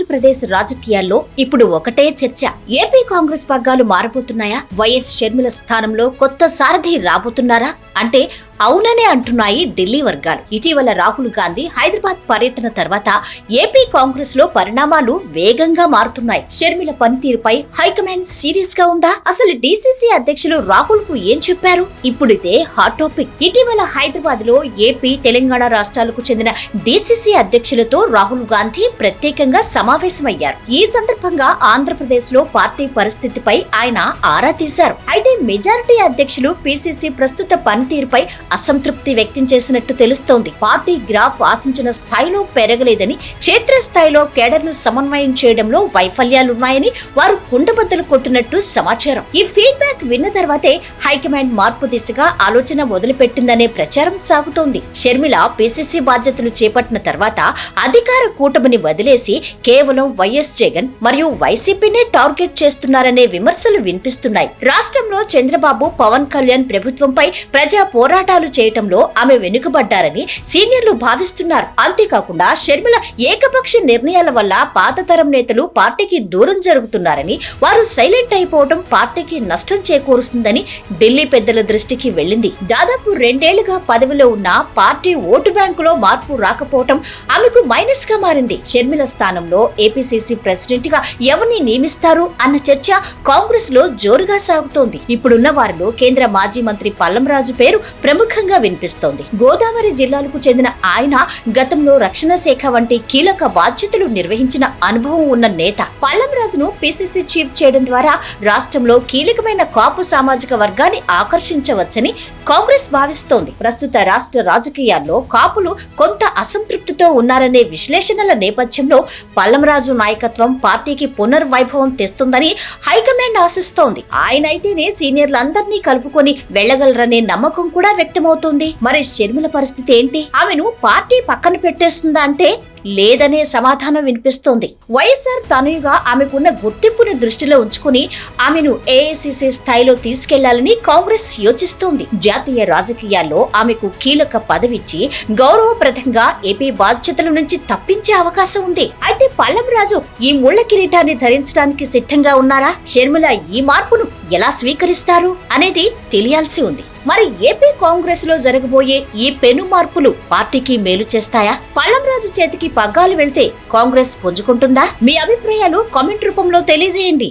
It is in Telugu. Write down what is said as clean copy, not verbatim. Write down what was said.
ఆంధ్రప్రదేశ్ రాజకీయాల్లో ఇప్పుడు ఒకటే చర్చ. ఏపీ కాంగ్రెస్ పగ్గాలు మారబోతున్నాయా? వైఎస్ షర్మిల స్థానంలో కొత్త సారథి రాబోతున్నారా అంటే అవుననే అంటున్నాయి ఢిల్లీ వర్గాలు. ఇటీవల రాహుల్ గాంధీ హైదరాబాద్ పర్యటన తర్వాత ఏపీ కాంగ్రెస్ లో పరిణామాలు వేగంగా మారుతున్నాయి. షర్మిల పనితీరుపై హైకమాండ్ సీరియస్ గా ఉందా? అసలు డీసీసీ అధ్యక్షులు రాహుల్ కు ఏం చెప్పారు? ఇప్పుడు ఇదే హాట్ టాపిక్. ఇటీవల హైదరాబాద్ లో ఏపీ, తెలంగాణ రాష్ట్రాలకు చెందిన డీసీసీ అధ్యక్షులతో రాహుల్ గాంధీ ప్రత్యేకంగా సమావేశమయ్యారు. ఈ సందర్భంగా ఆంధ్రప్రదేశ్ లో పార్టీ పరిస్థితిపై ఆయన ఆరా తీశారు. అయితే మెజారిటీ అధ్యక్షులు పీసీసీ ప్రస్తుత పనితీరుపై అసంతృప్తి వ్యక్తం చేసినట్టు తెలుస్తోంది. పార్టీ గ్రాఫ్ ఆశించిన స్థాయిలో పెరగలేదని, క్షేత్రస్థాయిలో కేడర్ ను సమన్వయం చేయడంలో వైఫల్యాలున్నాయని వారు కుండబద్దలు కొట్టినట్టు సమాచారం. ఈ ఫీడ్బ్యాక్ విన్న తర్వాతే హైకమాండ్ మార్పు దిశగా ఆలోచన మొదలుపెట్టిందనే ప్రచారం సాగుతోంది. షర్మిల పీసీసీ బాధ్యతలు చేపట్టిన తర్వాత అధికార కూటమిని వదిలేసి కేవలం వైఎస్ జగన్ మరియు వైసీపీనే టార్గెట్ చేస్తున్నారనే విమర్శలు వినిపిస్తున్నాయి. రాష్ట్రంలో చంద్రబాబు, పవన్ కళ్యాణ్ ప్రభుత్వంపై ప్రజా పోరాటాలు చేయటంలో ఆమె వెనుకబడ్డారని సీనియర్లు భావిస్తున్నారు. అంతేకాకుండా షర్మిల ఏకపక్ష నిర్ణయాల వల్ల పాత తరం నేతలు పార్టీకి దూరం జరుగుతున్నారని, వారు సైలెంట్ అయిపోవడం పార్టీకి నష్టం చేకూరుస్తుందని ఢిల్లీ పెద్దల దృష్టికి వెళ్లింది. దాదాపు 2 ఏళ్లుగా పదవిలో ఉన్న పార్టీ ఓటు బ్యాంకులో మార్పు రాకపోవడం ఆమెకు మైనస్ గా మారింది. షర్మిల స్థానంలో ఏపీసీసీ ప్రెసిడెంట్ గా ఎవరిని నియమిస్తారు అన్న చర్చ కాంగ్రెస్ లో జోరుగా సాగుతోంది. ఇప్పుడున్న వారిలో కేంద్ర మాజీ మంత్రి పల్లంరాజు పేరు ప్రముఖంగా వినిపిస్తోంది. గోదావరి జిల్లాలకు చెందిన ఆయన గతంలో రక్షణ శాఖ వంటి కీలక బాధ్యతలు నిర్వహించిన అనుభవం ఉన్న నేత. పల్లంరాజును పీసీసీ చీఫ్ చేయడం ద్వారా రాష్ట్రంలో కీలకమైన కాపు సామాజిక వర్గాన్ని ఆకర్షించవచ్చని కాంగ్రెస్ భావిస్తోంది. ప్రస్తుత రాష్ట్ర రాజకీయాల్లో కాపులు కొంత అసంతృప్తితో ఉన్నారనే విశ్లేషణల నేపథ్యంలో పల్లంరాజు నాయకత్వం పార్టీకి పునర్వైభవం తెస్తుందని హైకమాండ్ ఆశిస్తోంది. ఆయన అయితేనే సీనియర్లందరినీ కలుపుకొని వెళ్లగలరనే నమ్మకం కూడా వ్యక్తమవుతోంది. మరి షర్మిల పరిస్థితి ఏంటి? ఆమెను పార్టీ పక్కన పెట్టేస్తుందా అంటే లేదనే సమాధానం వినిపిస్తోంది. వైఎస్ఆర్ తనయుగా ఆమెకున్న గుర్తింపును దృష్టిలో ఉంచుకుని ఆమెను ఏఐసీసీ స్థాయిలో తీసుకెళ్లాలని కాంగ్రెస్ యోచిస్తోంది. జాతీయ రాజకీయాల్లో ఆమెకు కీలక పదవిచ్చి గౌరవప్రదంగా ఏపీ బాధ్యతల నుంచి తప్పించే అవకాశం ఉంది. అయితే పల్లంరాజు ఈ ముళ్ల కిరీటాన్ని ధరించడానికి సిద్ధంగా ఉన్నారా? షర్మిల ఈ మార్పును ఎలా స్వీకరిస్తారు అనేది తెలియాల్సి ఉంది. మరి ఏపీ కాంగ్రెస్ లో జరగబోయే ఈ పెను మార్పులు పార్టీకి మేలు చేస్తాయా? పల్లంరాజు చేతికి పగ్గాలు వెళ్తే కాంగ్రెస్ పుంజుకుంటుందా? మీ అభిప్రాయాలు కామెంట్ రూపంలో తెలియజేయండి.